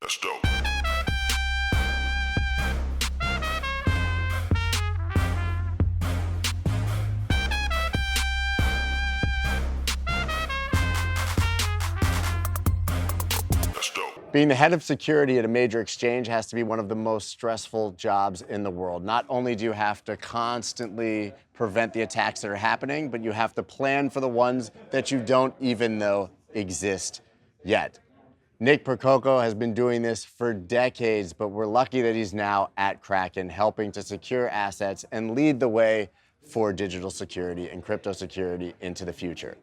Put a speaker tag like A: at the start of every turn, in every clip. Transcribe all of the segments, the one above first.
A: That's dope.
B: Being the head of security at a major exchange has to be one of the most stressful jobs in the world. Not only do you have to constantly prevent the attacks that are happening, but you have to plan for the ones that you don't even know exist yet. Nick Percoco has been doing this for decades, but we're lucky that he's now at Kraken, helping to secure assets and lead the way for digital security and crypto security into the future.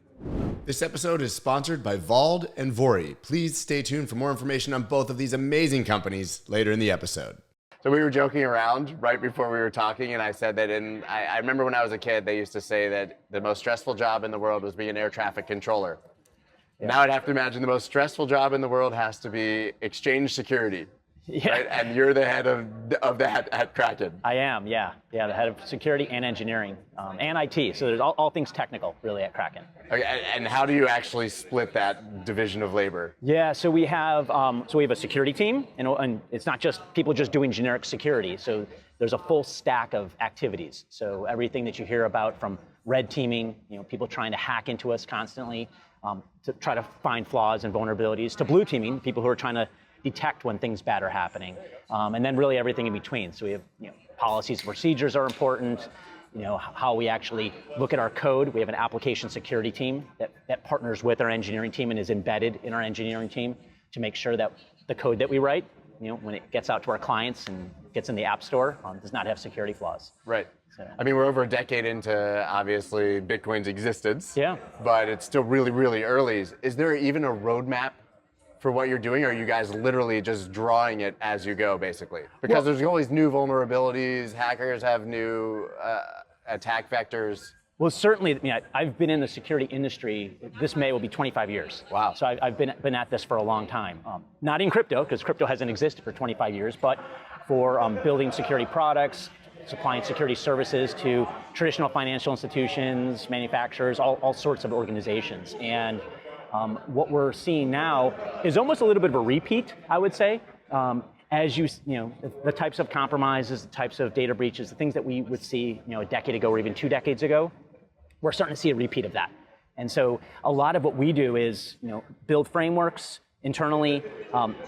B: This episode is sponsored by Vauld and Vuori. Please stay tuned for more information on both of these amazing companies later in the episode. So we were joking around right before we were talking, and I said that I remember when I was a kid, they used to say that the most stressful job in the world was being an air traffic controller. Yeah. Now I'd have to imagine the most stressful job in the world has to be exchange security. Yeah. Right? And you're the head of that at Kraken.
C: I am, yeah. Yeah, the head of security and engineering and IT. So there's all things technical, really, at Kraken.
B: Okay, and how do you actually split that division of labor?
C: Yeah, so we have a security team, and it's not just people just doing generic security. So there's a full stack of activities. So everything that you hear about, from red teaming, people trying to hack into us constantly to try to find flaws and vulnerabilities, to blue teaming, people who are trying to detect when things bad are happening, and then really everything in between. So we have policies and procedures are important, how we actually look at our code. We have an application security team that partners with our engineering team and is embedded in our engineering team to make sure that the code that we write, when it gets out to our clients and gets in the App Store, does not have security flaws.
B: Right. So, I mean, we're over a decade into, obviously, Bitcoin's existence.
C: Yeah.
B: But it's still really, really early. Is there even a roadmap for what you're doing, or are you guys literally just drawing it as you go, basically? Because there's always new vulnerabilities, hackers have new attack vectors.
C: Well, certainly, I've been in the security industry, this May will be 25 years.
B: Wow.
C: So I've been at this for a long time. Not in crypto, because crypto hasn't existed for 25 years, but for building security products, supplying security services to traditional financial institutions, manufacturers, all sorts of organizations. And what we're seeing now is almost a little bit of a repeat, I would say. As the types of compromises, the types of data breaches, the things that we would see, a decade ago or even 2 decades ago, we're starting to see a repeat of that. And so a lot of what we do is, build frameworks internally,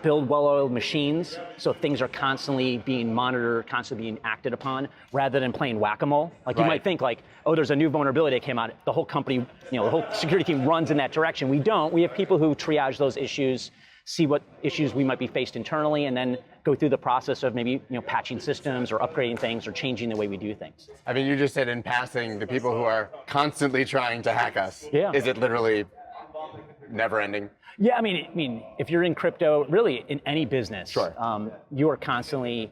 C: build well-oiled machines, so things are constantly being monitored, constantly being acted upon, rather than playing whack-a-mole. Like, you might think oh, there's a new vulnerability that came out, the whole company, the whole security team runs in that direction. We don't. We have people who triage those issues, see what issues we might be faced internally, and then go through the process of maybe patching systems or upgrading things or changing the way we do things.
B: I mean, you just said in passing, the people who are constantly trying to hack us.
C: Yeah.
B: Is it literally never-ending?
C: Yeah, I mean, if you're in crypto, really in any business,
B: sure.
C: You are constantly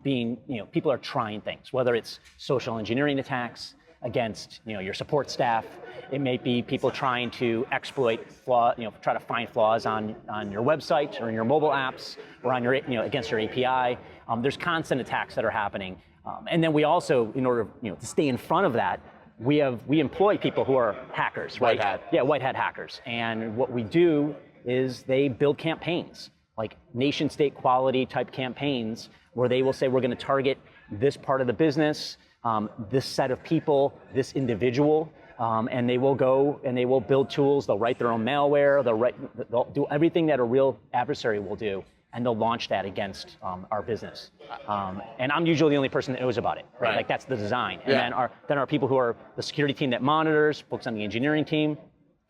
C: being, people are trying things, whether it's social engineering attacks against, your support staff. It may be people trying to exploit try to find flaws on your website or in your mobile apps or on your, against your API. There's constant attacks that are happening. And then we also, in order, to stay in front of that, we employ people who are hackers, right?
B: White hat.
C: Yeah, white hat hackers. And what we do is they build campaigns, like nation state quality type campaigns, where they will say, we're going to target this part of the business, this set of people, this individual, and they will go and they will build tools. They'll write their own malware. They'll do everything that a real adversary will do, and they'll launch that against our business. And I'm usually the only person that knows about it, right? Like, that's the design. And then our people who are the security team that monitors, folks on the engineering team,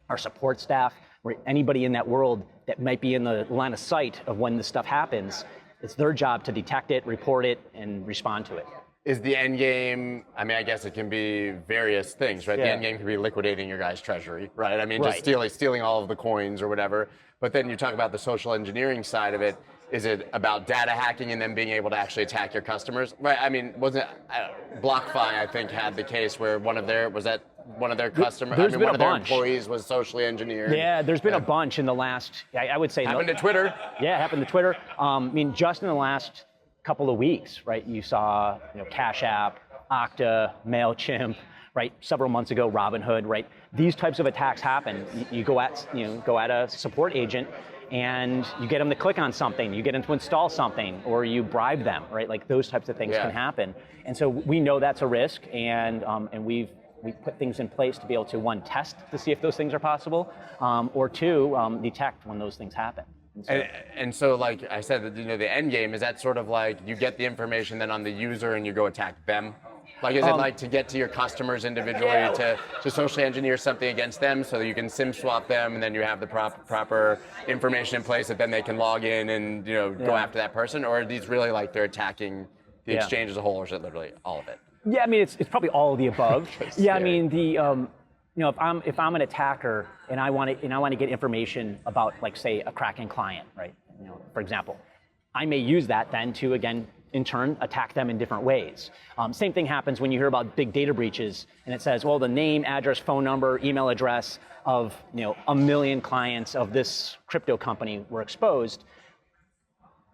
C: our support staff, or anybody in that world that might be in the line of sight of when this stuff happens. It's their job to detect it, report it, and respond to it.
B: Is the end game, I mean, I guess it can be various things, right? Yeah. The end game can be liquidating your guys' treasury, right? I mean, just stealing all of the coins or whatever. But then you talk about the social engineering side of it. Is it about data hacking and then being able to actually attack your customers? Right. I mean, wasn't BlockFi, I think, had the case where one of their customers, one of their employees was socially engineered.
C: Yeah, there's been a bunch in the last, I would say.
B: Happened to Twitter.
C: Yeah, happened to Twitter. I mean, just in the last couple of weeks, right? You saw, Cash App, Okta, MailChimp, right? Several months ago, Robinhood, right? These types of attacks happen. You go at a support agent, and you get them to click on something, you get them to install something, or you bribe them, right? Like those types of things can happen. And so we know that's a risk, and we put things in place to be able to, one, test to see if those things are possible, or two, detect when those things happen.
B: And so, like I said, the end game, is that sort of like you get the information then on the user and you go attack them? Like, is it like to get to your customers individually, to socially engineer something against them so that you can SIM swap them, and then you have the proper information in place that then they can log in and go after that person? Or are these really like they're attacking the exchange as a whole, or is it literally all of it?
C: Yeah, I mean, it's probably all of the above. I mean, if I'm an attacker and I want to get information about, like, say, a Kraken client, right? For example, I may use that then to, again, in turn, attack them in different ways. Same thing happens when you hear about big data breaches, and it says, well, the name, address, phone number, email address of 1 million clients of this crypto company were exposed.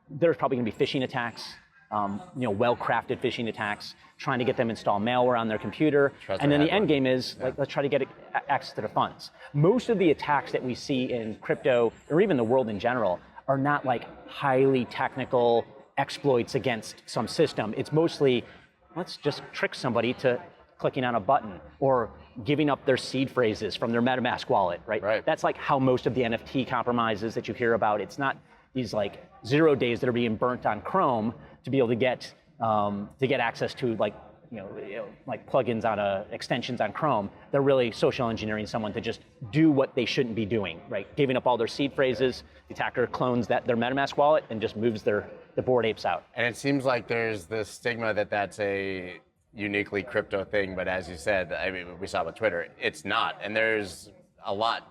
C: There's probably going to be phishing attacks, well-crafted phishing attacks, trying to get them to install malware on their computer. And then the end game is, like, let's try to get access to the funds. Most of the attacks that we see in crypto, or even the world in general, are not like highly technical exploits against some system. It's mostly, let's just trick somebody to clicking on a button or giving up their seed phrases from their MetaMask wallet, right? That's like how most of the NFT compromises that you hear about. It's not these like 0 days that are being burnt on Chrome to be able to get access to like plugins on extensions on Chrome. They're really social engineering someone to just do what they shouldn't be doing, right? Giving up all their seed phrases. The attacker clones their MetaMask wallet and just moves the Bored Apes out.
B: And it seems like there's this stigma that that's a uniquely crypto thing, but as you said, I mean, we saw with Twitter, it's not. And there's a lot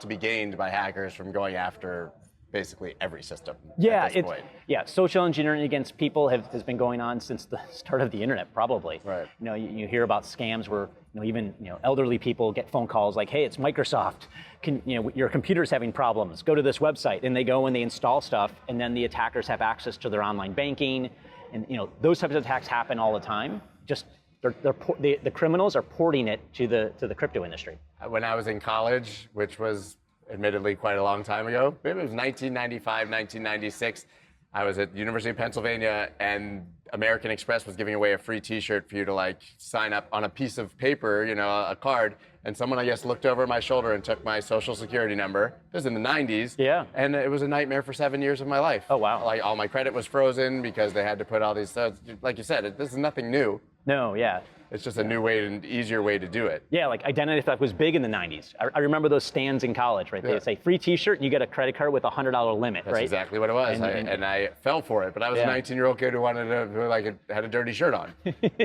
B: to be gained by hackers from going after basically every system at this point.
C: Social engineering against people has been going on since the start of the internet, probably.
B: Right.
C: You hear about scams where even elderly people get phone calls like, "Hey, it's Microsoft. Your computer's having problems. Go to this website," and they go and they install stuff, and then the attackers have access to their online banking, and those types of attacks happen all the time. Just the criminals are porting it to the crypto industry.
B: When I was in college, which was admittedly quite a long time ago, maybe it was 1995, 1996, I was at the University of Pennsylvania, and American Express was giving away a free t-shirt for you to like sign up on a piece of paper, a card, and someone, I guess, looked over my shoulder and took my social security number. This was in the 90s.
C: Yeah.
B: And it was a nightmare for 7 years of my life.
C: Oh, wow.
B: Like, all my credit was frozen because they had to put all these, like you said, this is nothing new.
C: No, yeah.
B: It's just a new way and easier way to do it.
C: Yeah, like identity theft was big in the 90s. I remember those stands in college, right? They'd say, free t-shirt and you get a credit card with a $100 limit, right?
B: That's exactly what it was. And I fell for it, but I was a 19-year-old kid who had a dirty shirt on.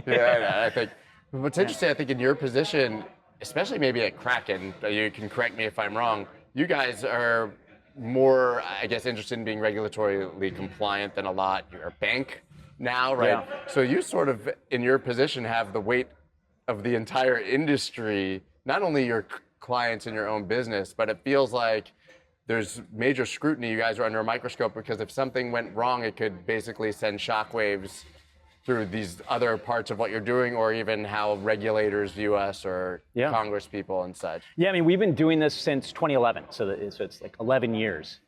B: I think what's interesting, I think in your position, especially maybe at Kraken, you can correct me if I'm wrong, you guys are more, I guess, interested in being regulatorily compliant than a lot. You're a bank now, right?
C: Yeah.
B: So you sort of, in your position, have the weight of the entire industry, not only your clients in your own business, but it feels like there's major scrutiny. You guys are under a microscope because if something went wrong, it could basically send shockwaves through these other parts of what you're doing, or even how regulators view us, or Congress people and such. Yeah,
C: I mean, we've been doing this since 2011, so it's like 11 years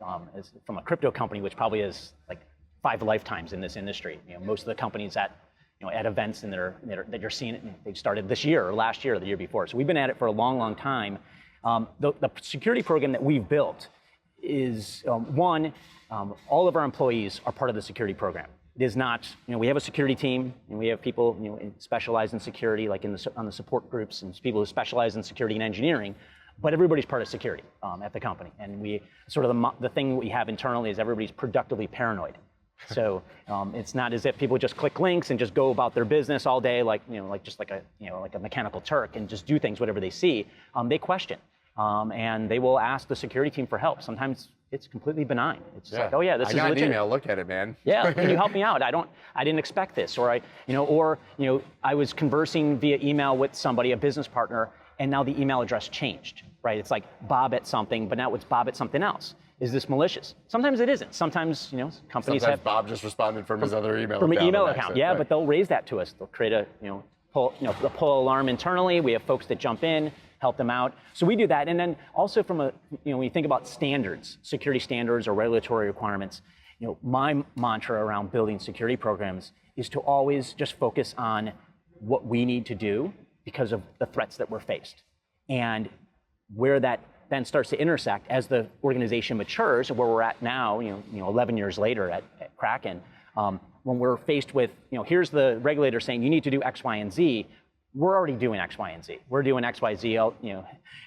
C: from a crypto company, which probably is like 5 lifetimes in this industry. Most of the companies at events that you're seeing, they started this year or last year or the year before. So we've been at it for a long, long time. The security program that we've built is all of our employees are part of the security program. It is not, we have a security team, and we have people, specialized in security, like on the support groups, and people who specialize in security and engineering. But everybody's part of security at the company, and we sort of the thing we have internally is everybody's productively paranoid. So it's not as if people just click links and just go about their business all day, like a mechanical Turk, and just do things whatever they see. They question, and they will ask the security team for help. Sometimes it's completely benign. It's just like, oh yeah, this is legit.
B: I got an email. Look at it, man.
C: Yeah, can you help me out? I didn't expect this, or I was conversing via email with somebody, a business partner, and now the email address changed, right? It's like Bob at something, but now it's Bob at something else. Is this malicious? Sometimes it isn't. Sometimes, companies
B: Sometimes Bob just responded from his other email account.
C: From an email account, yeah, right. But they'll raise that to us. They'll create they'll pull alarm internally. We have folks that jump in, help them out. So we do that. And then also from when you think about standards, security standards or regulatory requirements, my mantra around building security programs is to always just focus on what we need to do because of the threats that we're faced. And where that then starts to intersect as the organization matures, where we're at now, 11 years later at Kraken, when we're faced with, here's the regulator saying you need to do X, Y, and Z, we're already doing X, Y, and Z. We're doing X, Y, Z,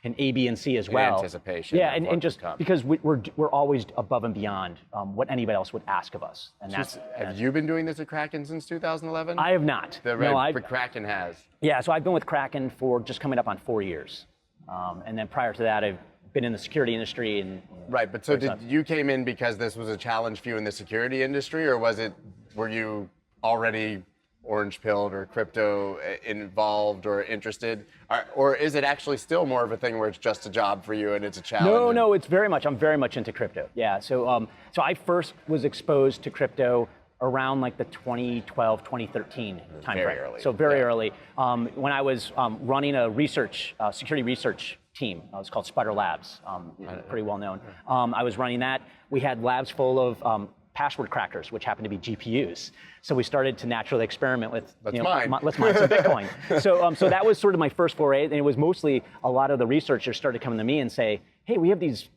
C: and A, B, and C as well.
B: In anticipation.
C: Yeah, and just because we're always above and beyond what anybody else would ask of us. And
B: have you been doing this at Kraken since 2011?
C: I have not.
B: Kraken has.
C: Yeah, so I've been with Kraken for just coming up on 4 years. And then prior to that, I've been in the security industry.
B: Right, but so you came in because this was a challenge for you in the security industry, or were you already orange-pilled or crypto involved or interested? Or is it actually still more of a thing where it's just a job for you and it's a challenge?
C: No, I'm very much into crypto. Yeah, so I first was exposed to crypto around like the 2012, 2013 timeframe.
B: Very early.
C: So very early. When I was running a security research team. It was called Sputter Labs, pretty well known. I was running that. We had labs full of password crackers, which happened to be GPUs. So we started to naturally experiment with, let's mine some Bitcoin. So that was sort of my first foray, and it was mostly a lot of the researchers started coming to me and say, hey, we have this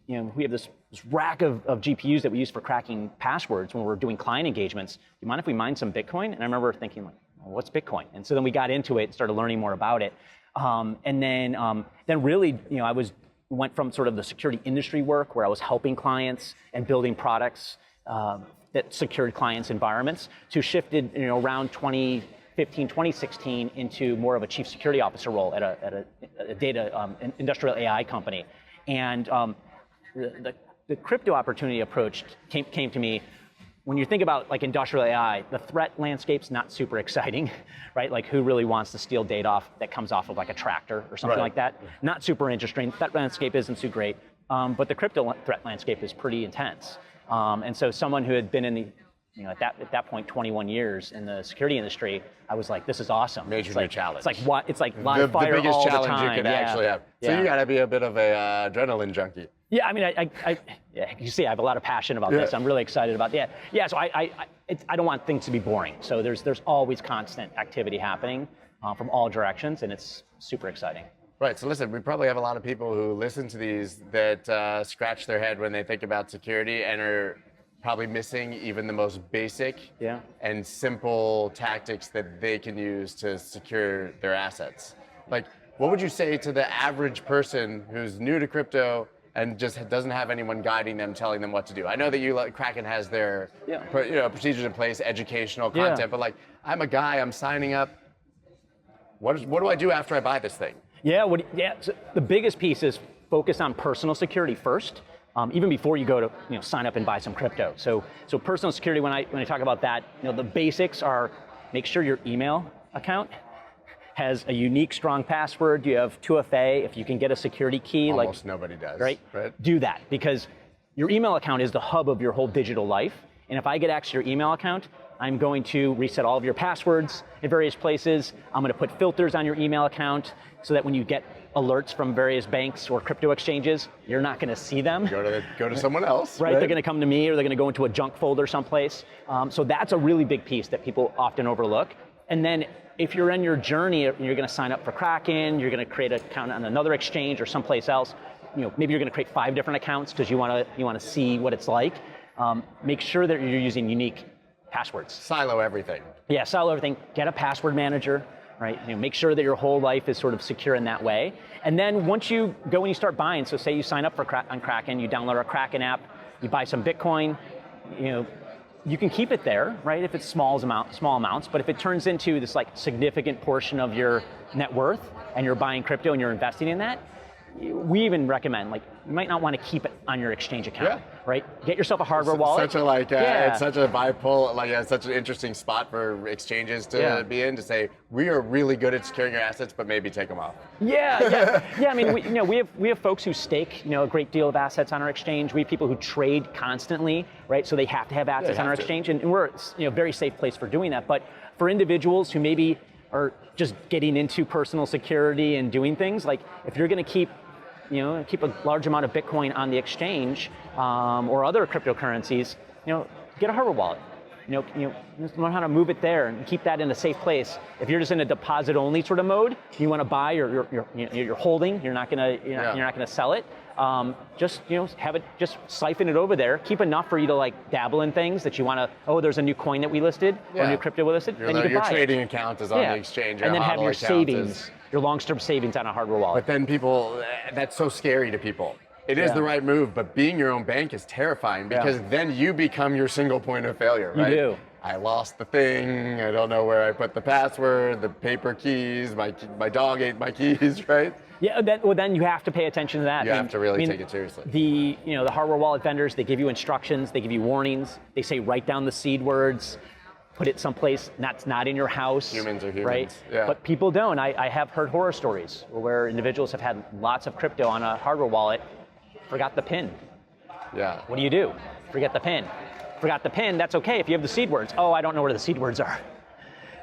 C: rack of GPUs that we use for cracking passwords when we're doing client engagements. Do you mind if we mine some Bitcoin? And I remember thinking, well, what's Bitcoin? And so then we got into it and started learning more about it. And then really, I went from sort of the security industry work where I was helping clients and building products that secured clients' environments to shifted, around 2015, 2016 into more of a chief security officer role at a data industrial AI company. And the crypto opportunity approach came to me. When you think about like industrial AI, the threat landscape's not super exciting, right? Like who really wants to steal data that comes off of like a tractor or something like that? Not super interesting. That landscape isn't too great. But the crypto threat landscape is pretty intense. And so someone who had been in the, at that point, 21 years in the security industry, I was like, this is awesome.
B: Major new challenge.
C: It's like what? It's like live fire all the time.
B: The biggest challenge you could actually have. So you got to be a bit of a adrenaline junkie.
C: Yeah, I mean, you see, I have a lot of passion about this. I'm really excited about that. Yeah, so I don't want things to be boring. So there's always constant activity happening from all directions, and it's super exciting.
B: Right, so listen, we probably have a lot of people who listen to these that scratch their head when they think about security and are probably missing even the most basic and simple tactics that they can use to secure their assets. Like, what would you say to the average person who's new to crypto and just doesn't have anyone guiding them, telling them what to do? I know that Kraken has their procedures in place, educational content, but like, I'm a guy, I'm signing up. What do I do after I buy this thing?
C: So the biggest piece is focus on personal security first, even before you go to sign up and buy some crypto. So personal security, when I talk about that, the basics are make sure your email account has a unique, strong password. You have 2FA. If you can get a security key,
B: almost nobody does.
C: Right? Do that, because your email account is the hub of your whole digital life. And if I get access to your email account, I'm going to reset all of your passwords in various places. I'm going to put filters on your email account so that when you get alerts from various banks or crypto exchanges, you're not going to see them.
B: Go to someone else.
C: Right? They're going to come to me, or they're going to go into a junk folder someplace. So that's a really big piece that people often overlook. And then if you're in your journey, you're going to sign up for Kraken, you're going to create an account on another exchange or someplace else. Maybe you're going to create 5 different accounts because you want to see what it's like. Make sure that you're using unique passwords.
B: Silo everything.
C: Yeah, silo everything. Get a password manager, right? Make sure that your whole life is sort of secure in that way. And then once you go and you start buying, so say you sign up on Kraken, you download our Kraken app, you buy some Bitcoin, you can keep it there, right? If it's small amounts, but if it turns into this like significant portion of your net worth and you're buying crypto and you're investing in that, we even recommend, you might not want to keep it on your exchange account, right? Get yourself a hardware wallet.
B: It's such a bipolar, such an interesting spot for exchanges to be in, to say, we are really good at securing your assets, but maybe take them off.
C: Yeah. I mean, we have folks who stake, a great deal of assets on our exchange. We have people who trade constantly, right? So they have to have assets on our exchange, and we're a very safe place for doing that. But for individuals who maybe are just getting into personal security and doing things, like if you're going to keep a large amount of Bitcoin on the exchange or other cryptocurrencies, get a hardware wallet. Just learn how to move it there and keep that in a safe place. If you're just in a deposit-only sort of mode, you want to buy, or you're holding, you're not gonna sell it. Just have it, just siphon it over there. Keep enough for you to like dabble in things that you want to. Oh, there's a new coin that we listed, or a new crypto we listed. Then you can
B: your
C: buy
B: trading
C: it.
B: account is on the exchange.
C: And then have your savings, your long-term savings on a hardware wallet.
B: But then people, that's so scary to people. It is the right move, but being your own bank is terrifying because then you become your single point of failure, right?
C: You do.
B: I lost the thing, I don't know where I put the password, the paper keys, my dog ate my keys, right?
C: Yeah, then you have to pay attention to that.
B: You have to really take it seriously.
C: The hardware wallet vendors, they give you instructions, they give you warnings, they say write down the seed words, put it someplace that's not in your house.
B: Humans are humans,
C: right?
B: yeah.
C: But people don't. I have heard horror stories where individuals have had lots of crypto on a hardware wallet, forgot the PIN.
B: Yeah.
C: What do? Forget the PIN. Forgot the PIN, that's okay if you have the seed words. Oh, I don't know where the seed words are.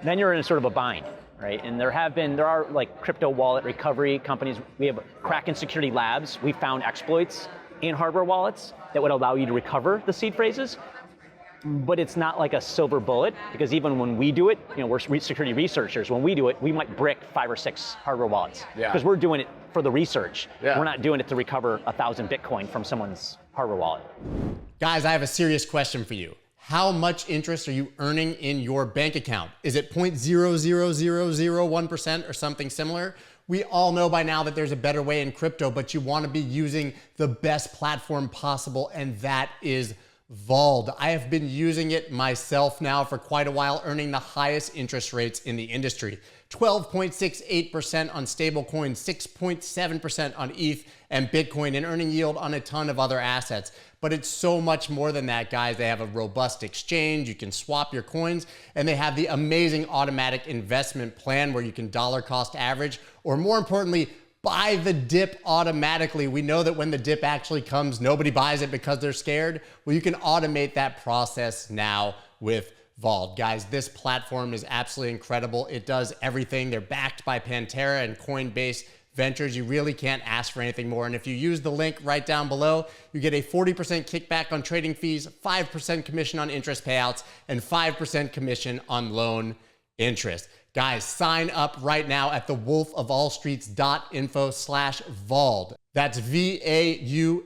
C: Then you're in sort of a bind, right? And there are like crypto wallet recovery companies. We have Kraken Security Labs. We found exploits in hardware wallets that would allow you to recover the seed phrases. But it's not like a silver bullet, because even when we do it, we're security researchers. When we do it, we might brick 5 or 6 hardware wallets because we're doing it for the research. We're not doing it to recover 1,000 Bitcoin from someone's hardware wallet.
A: Guys, I have a serious question for you. How much interest are you earning in your bank account? Is it 0.00001% or something similar? We all know by now that there's a better way in crypto, but you want to be using the best platform possible, and that is Vauld. I have been using it myself now for quite a while, earning the highest interest rates in the industry. 12.68% on stablecoins, 6.7% on ETH and Bitcoin, and earning yield on a ton of other assets. But it's so much more than that, guys. They have a robust exchange, you can swap your coins, and they have the amazing automatic investment plan where you can dollar cost average, or more importantly, buy the dip automatically. We know that when the dip actually comes, nobody buys it because they're scared. Well, you can automate that process now with Vauld. Guys, this platform is absolutely incredible. It does everything. They're backed by Pantera and Coinbase Ventures. You really can't ask for anything more. And if you use the link right down below, you get a 40% kickback on trading fees, 5% commission on interest payouts, and 5% commission on loan interest. Guys, sign up right now at thewolfofallstreets.info/Vauld. That's VAULD.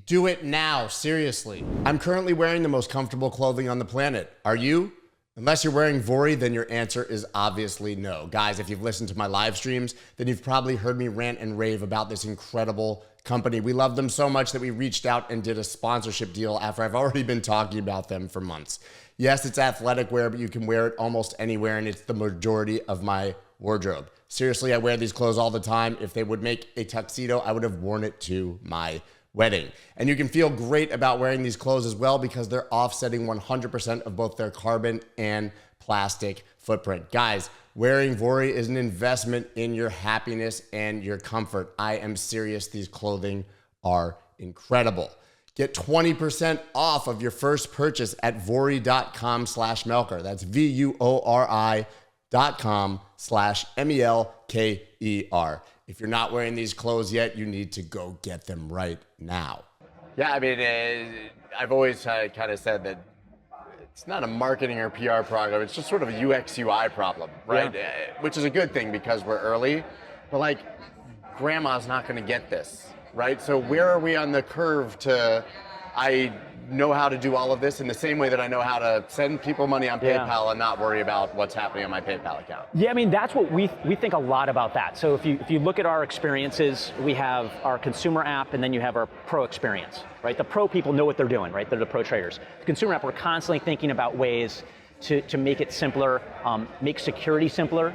A: Do it now, seriously. I'm currently wearing the most comfortable clothing on the planet. Are you? Unless you're wearing Vuori, then your answer is obviously no. Guys, if you've listened to my live streams, then you've probably heard me rant and rave about this incredible company. We love them so much that we reached out and did a sponsorship deal after I've already been talking about them for months. Yes, it's athletic wear, but you can wear it almost anywhere, and it's the majority of my wardrobe. Seriously, I wear these clothes all the time. If they would make a tuxedo, I would have worn it to my wedding. And you can feel great about wearing these clothes as well because they're offsetting 100% of both their carbon and plastic footprint. Guys, wearing Vuori is an investment in your happiness and your comfort. I am serious. These clothing are incredible. Get 20% off of your first purchase at vuori.com/Melker. That's VUORI.com/MELKER. If you're not wearing these clothes yet, you need to go get them right now.
B: Yeah, I mean, I've always kind of said that it's not a marketing or PR problem. It's just sort of a UX UI problem, right? Yeah. Which is a good thing because we're early. But like, grandma's not going to get this, right? So where are we on the curve to, I know how to do all of this in the same way that I know how to send people money on PayPal and not worry about what's happening on my PayPal account.
C: Yeah, I mean, that's what we think a lot about that. So if you look at our experiences, we have our consumer app and then you have our pro experience, right? The pro people know what they're doing, right? They're the pro traders. The consumer app, we're constantly thinking about ways to make it simpler, make security simpler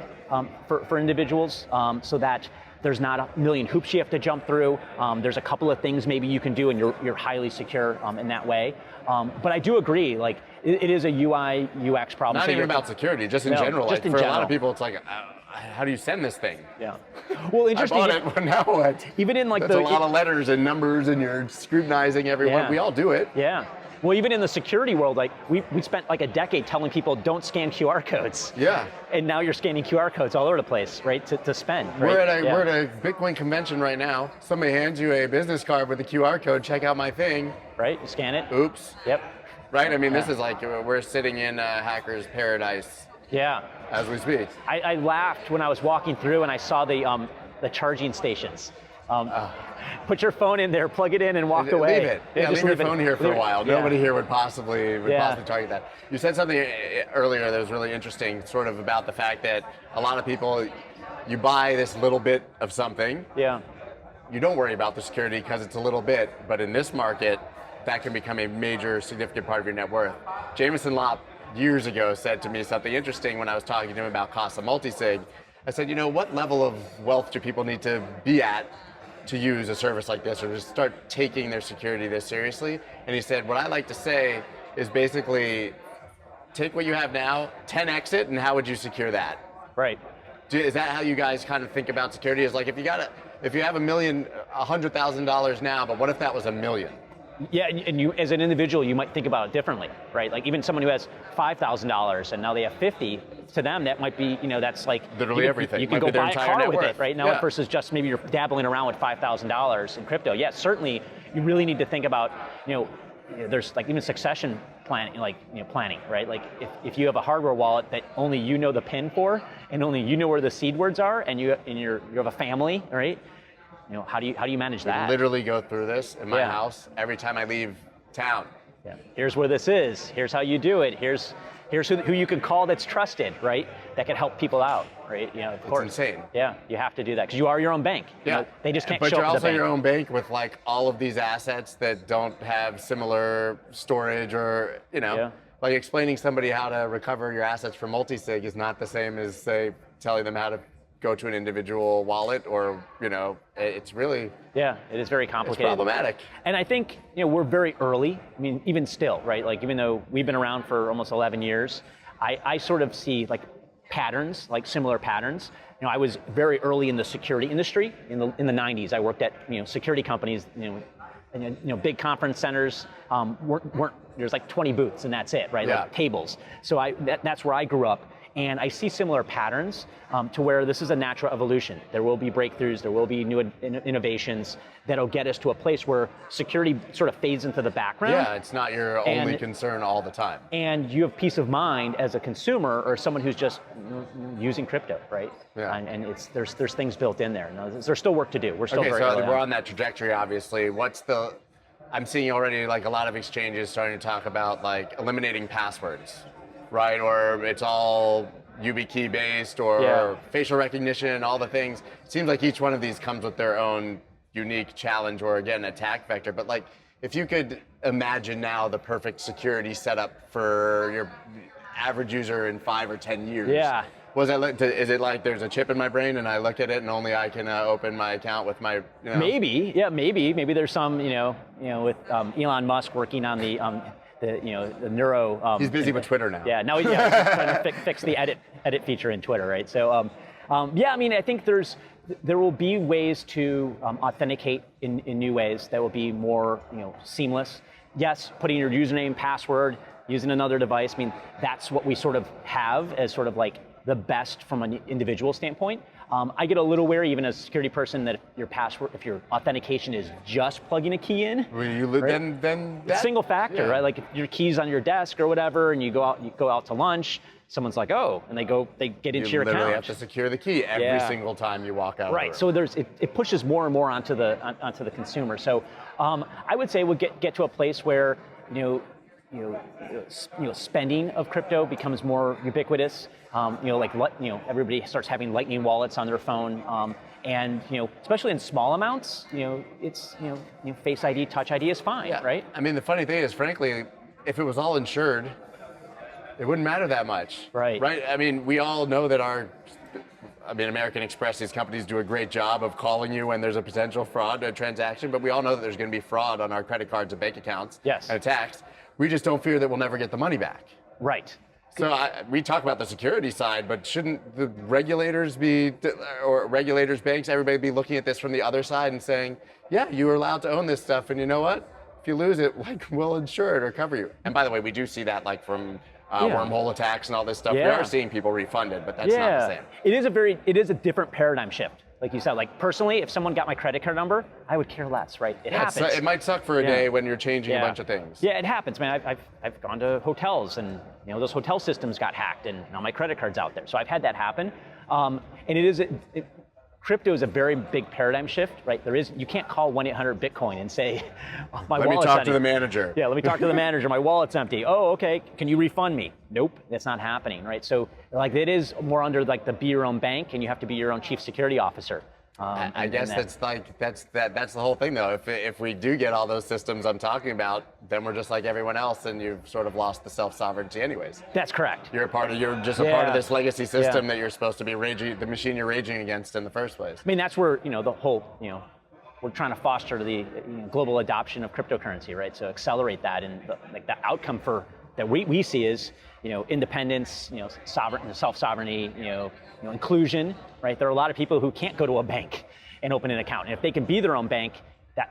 C: for individuals so that there's not a million hoops you have to jump through. There's a couple of things maybe you can do and you're highly secure in that way. But I do agree, like it is a UI, UX problem.
B: Not even about security, just in general.
C: Just
B: like,
C: in
B: for
C: general.
B: a lot of people, it's like, how do you send this thing?
C: Yeah. Well, interesting.
B: I bought it, but now what?
C: Even in like
B: That's a lot of letters and numbers and you're scrutinizing everyone.
C: Yeah.
B: We all do it.
C: Yeah. Well, even in the security world, like we spent like a decade telling people don't scan QR codes.
B: Yeah.
C: And now you're scanning QR codes all over the place, right, to spend. Right?
B: We're at a Bitcoin convention right now. Somebody hands you a business card with a QR code, check out my thing.
C: Right, you scan it.
B: Oops.
C: Yep.
B: Right, I mean, this is like, we're sitting in hacker's paradise.
C: Yeah.
B: As we speak.
C: I laughed when I was walking through and I saw the charging stations. Put your phone in there, plug it in, and walk away.
B: Leave it. Yeah, leave your phone here for a while.
C: Yeah.
B: Nobody here would possibly target that. You said something earlier that was really interesting, sort of about the fact that a lot of people, you buy this little bit of something.
C: Yeah.
B: You don't worry about the security because it's a little bit, but in this market, that can become a major, significant part of your net worth. Jameson Lopp years ago said to me something interesting when I was talking to him about cost of multisig. I said, what level of wealth do people need to be at to use a service like this, or to start taking their security this seriously? And he said, what I like to say is basically take what you have now, 10x it, and how would you secure that?
C: Right.
B: Is that how you guys kind of think about security? Is like if you have $100,000 now, but what if that was $1 million?
C: Yeah, and you, as an individual, you might think about it differently, right? Like even someone who has $5,000 and now they have 50, to them that might be, that's like
B: literally everything.
C: You can go buy a car with it, right? Now versus just maybe you're dabbling around with $5,000 in crypto. Yeah, certainly you really need to think about, there's like even succession planning, planning, right? Like if you have a hardware wallet that only you know the PIN for, and only you know where the seed words are, and you have a family, right? How do you manage that?
B: We literally go through this in my house every time I leave town.
C: Yeah. Here's where this is. Here's how you do it. Here's who you can call that's trusted, right? That can help people out, right? Of course.
B: It's insane.
C: Yeah, you have to do that because you are your own bank.
B: Yeah.
C: They just can't
B: but
C: show
B: you're
C: up as a
B: also
C: bank.
B: your own bank with like all of these assets that don't have similar storage or, like explaining somebody how to recover your assets from multisig is not the same as, say, telling them how to go to an individual wallet, or it's really
C: it is very complicated.
B: It's problematic.
C: And I think we're very early. I mean, even still, right? Like even though we've been around for almost 11 years, I sort of see like patterns, like similar patterns. I was very early in the security industry in the 90s. I worked at security companies. And big conference centers weren't there's like 20 booths and that's it, right?
B: Yeah.
C: Like tables. So that's where I grew up. And I see similar patterns to where this is a natural evolution. There will be breakthroughs, there will be new innovations that'll get us to a place where security sort of fades into the background.
B: Yeah, it's not your only concern all the time.
C: And you have peace of mind as a consumer or someone who's just using crypto, right?
B: Yeah.
C: And there's things built in there. Now, there's still work to do. We're still very early
B: we're on that trajectory, obviously. I'm seeing already like a lot of exchanges starting to talk about like eliminating passwords. Right, or it's all YubiKey based, or facial recognition, all the things. It seems like each one of these comes with their own unique challenge, or again, attack vector. But like, if you could imagine now the perfect security setup for your average user in 5 or 10 years.
C: Yeah.
B: Is it like there's a chip in my brain and I look at it and only I can open my account with my,
C: Maybe, maybe there's some, with Elon Musk working on the neuro.
B: He's busy with Twitter now.
C: Yeah, now he's trying to fix the edit feature in Twitter, right? So, I think there will be ways to authenticate in new ways that will be more, seamless. Yes, putting your username, password, using another device. I mean, that's what we sort of have as sort of like the best from an individual standpoint. I get a little wary, even as a security person, that if your authentication is just plugging a key in,
B: then
C: it's single factor, right? Like if your key's on your desk or whatever, and you go out to lunch, someone's like, oh, and they get into your account.
B: You literally have to secure the key every single time you walk out.
C: Right. So it pushes more and more onto the consumer. So I would say we'll get to a place where spending of crypto becomes more ubiquitous. Everybody starts having Lightning wallets on their phone, and especially in small amounts, it's Face ID, Touch ID is fine, right?
B: I mean, the funny thing is, frankly, if it was all insured, it wouldn't matter that much,
C: right?
B: Right? I mean, we all know that American Express, these companies do a great job of calling you when there's a potential fraud transaction, but we all know that there's going to be fraud on our credit cards and bank accounts and attacks. We just don't fear that we'll never get the money back.
C: Right.
B: So we talk about the security side, but shouldn't the regulators banks, everybody be looking at this from the other side and saying, yeah, you are allowed to own this stuff, and you know what? if you lose it, like, we'll insure it or cover you. And by the way, we do see that like from wormhole attacks and all this stuff. We are seeing people refunded, but that's not the same.
C: It is a different paradigm shift. Like you said, like personally, if someone got my credit card number, I would care less, right? It happens.
B: It might suck for a day when you're changing a bunch of things.
C: Yeah, it happens, man. I've gone to hotels and those hotel systems got hacked and now my credit card's out there. So I've had that happen. And crypto is a very big paradigm shift, right? You can't call 1-800-BITCOIN and say, oh, my wallet's empty.
B: Let me talk to the manager.
C: Yeah, let me talk to the manager. My wallet's empty. Oh, okay. Can you refund me? Nope, that's not happening, right? So like it is more under like the be your own bank, and you have to be your own chief security officer.
B: I guess that's the whole thing though. If we do get all those systems I'm talking about, then we're just like everyone else, and you've sort of lost the self-sovereignty anyways.
C: That's correct.
B: You're just a part of this legacy system that you're supposed to be the machine you're raging against in the first place.
C: I mean, that's where the whole we're trying to foster the global adoption of cryptocurrency, right? So accelerate that, and the outcome that we see is independence, self-sovereignty, inclusion, right? There are a lot of people who can't go to a bank and open an account, and if they can be their own bank,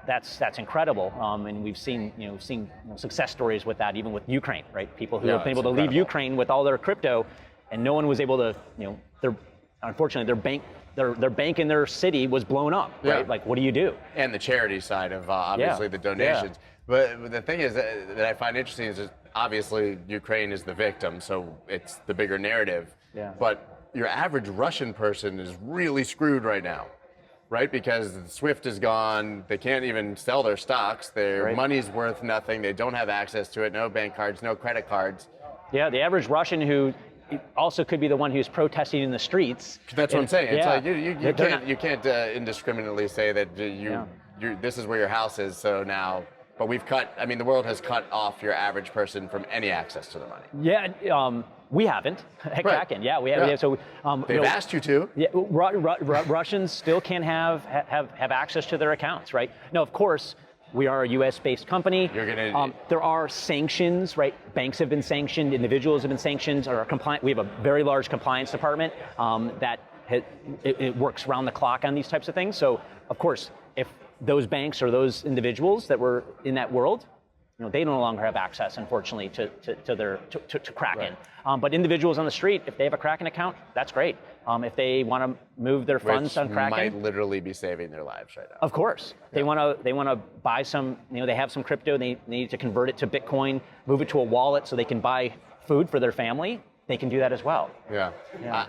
C: that's incredible. And we've seen success stories with that, even with Ukraine, right? People who have been able to leave Ukraine with all their crypto, and no one was able to, unfortunately their bank in their city was blown up, right? Like, what do you do?
B: And the charity side of obviously the donations. But the thing is that I find interesting is that obviously Ukraine is the victim, so it's the bigger narrative.
C: Yeah.
B: But your average Russian person is really screwed right now, right? Because SWIFT is gone. They can't even sell their stocks. Their money's worth nothing. They don't have access to it. No bank cards, no credit cards.
C: Yeah, the average Russian who also could be the one who's protesting in the streets.
B: That's what I'm saying. It's like you can't indiscriminately say that this is where your house is. So now, but the world has cut off your average person from any access to the money.
C: Yeah. We haven't at Kraken. Yeah, we have. So
B: they've asked you to.
C: Yeah, Russians still can't have access to their accounts, right? Now, of course, we are a U.S.-based company. There are sanctions, right? Banks have been sanctioned, individuals have been sanctioned. We have a very large compliance department that it works round the clock on these types of things. So, of course, if those banks or those individuals that were in that world, they no longer have access, unfortunately, to Kraken. Right. But individuals on the street, if they have a Kraken account, that's great. If they want to move their funds on Kraken,
B: might literally be saving their lives right now.
C: Of course, they want to buy some. They have some crypto. They need to convert it to Bitcoin, move it to a wallet so they can buy food for their family. They can do that as well.
B: Yeah.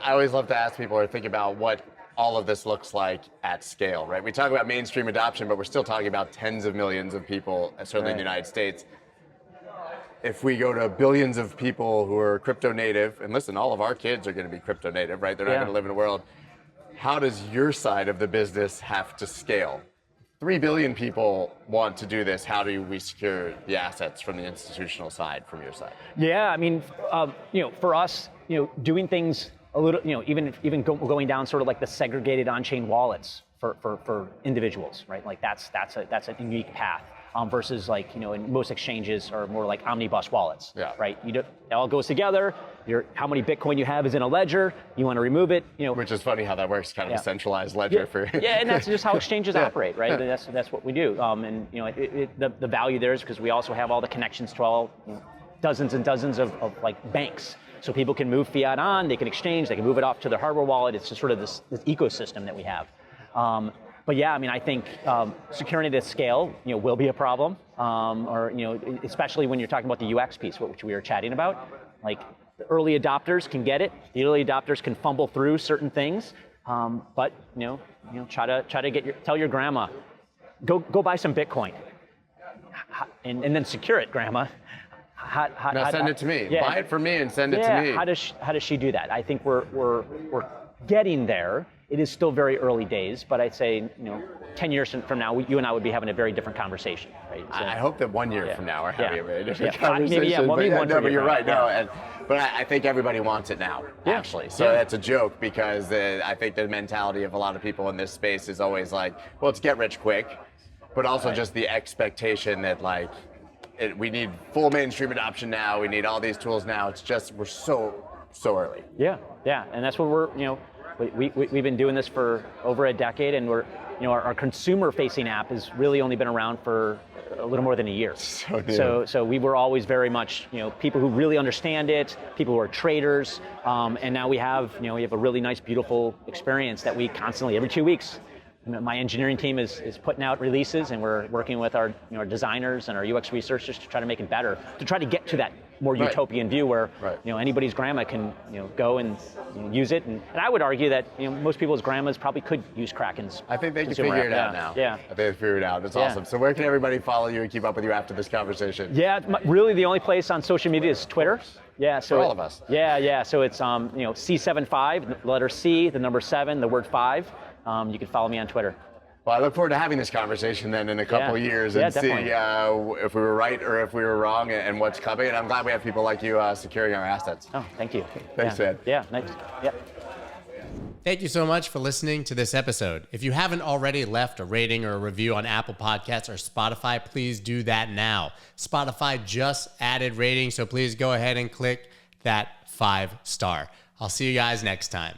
B: I always love to ask people or think about what all of this looks like at scale, right? We talk about mainstream adoption, but we're still talking about tens of millions of people, certainly in the United States. If we go to billions of people who are crypto native, and listen, all of our kids are going to be crypto native, right? They're not going to live in a world. How does your side of the business have to scale? 3 billion people want to do this. How do we secure the assets from the institutional side, from your side?
C: Yeah, I mean, for us, doing things a little, even going down sort of like the segregated on-chain wallets for individuals, right? Like that's a unique path versus like, in most exchanges are more like omnibus wallets, right? It all goes together. How many Bitcoin you have is in a ledger. You want to remove it,
B: Which is funny how that works, kind of a centralized ledger for.
C: And that's just how exchanges operate, right? Yeah. That's what we do. The value there is because we also have all the connections to all dozens and dozens of like banks. So people can move fiat on, they can exchange, they can move it off to their hardware wallet. It's just sort of this ecosystem that we have. But yeah, I mean, I think securing it at scale, will be a problem, especially when you're talking about the UX piece, which we were chatting about. Like the early adopters can get it. The early adopters can fumble through certain things, but try to tell your grandma, go buy some Bitcoin, and then secure it, grandma.
B: Send it to me. Buy it for me and send it to me.
C: How does she do that? I think we're getting there. It is still very early days, but I'd say 10 years from now, you and I would be having a very different conversation. Right? So,
B: I hope that 1 year from now we're having a very different conversation.
C: Maybe
B: you're right. But I think everybody wants it now, actually. So that's a joke because I think the mentality of a lot of people in this space is always like, well, it's get rich quick, but also just the expectation that like, we need full mainstream adoption now. We need all these tools now. It's just we're so early.
C: Yeah, and that's what we're we've been doing this for over a decade, and our consumer-facing app has really only been around for a little more than a year. So we were always very much, people who really understand it, people who are traders, and now we have a really nice, beautiful experience that we constantly, every 2 weeks, my engineering team is putting out releases, and we're working with our designers and our UX researchers to try to make it better, to try to get to that more utopian view where anybody's grandma can go and use it. And I would argue that most people's grandmas probably could use Kraken's.
B: I think they can figure it out now.
C: Yeah.
B: I think they figured it out. That's awesome. So where can everybody follow you and keep up with you after this conversation?
C: Yeah, really the only place on social media is Twitter. Yeah, so
B: for all of us.
C: Yeah. So it's C75, letter C, the number 7, the word 5. You can follow me on Twitter.
B: Well, I look forward to having this conversation then in a couple of years and seeing if we were right or if we were wrong and what's coming. And I'm glad we have people like you securing our assets.
C: Oh, thank you.
B: Thanks, man.
C: Yeah, nice. Yep.
A: Thank you so much for listening to this episode. If you haven't already left a rating or a review on Apple Podcasts or Spotify, please do that now. Spotify just added ratings, so please go ahead and click that 5-star. I'll see you guys next time.